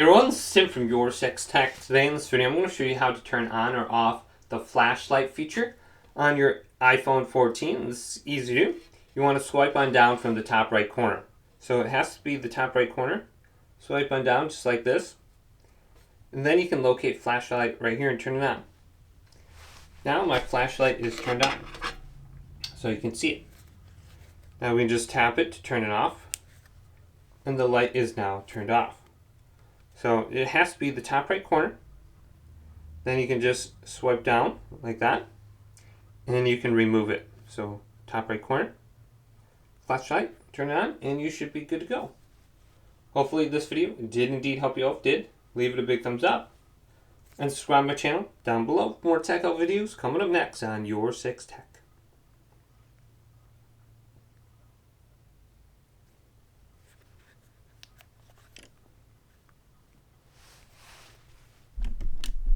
Hey everyone, Sim from YourSixTech. Today in this video I'm going to show you how to turn on or off the flashlight feature on your iPhone 14. This is easy to do. You want to swipe on down from the top right corner. So it has to be the top right corner. Swipe on down just like this. And then you can locate flashlight right here and turn it on. Now my flashlight is turned on. So you can see it. Now we can just tap it to turn it off. And the light is now turned off. So it has to be the top right corner. Then you can just swipe down like that. And then you can remove it. So top right corner, flashlight, turn it on, and you should be good to go. Hopefully this video did indeed help you out. If it did, leave it a big thumbs up. And subscribe to my channel down below. More tech out videos coming up next on YourSixTech.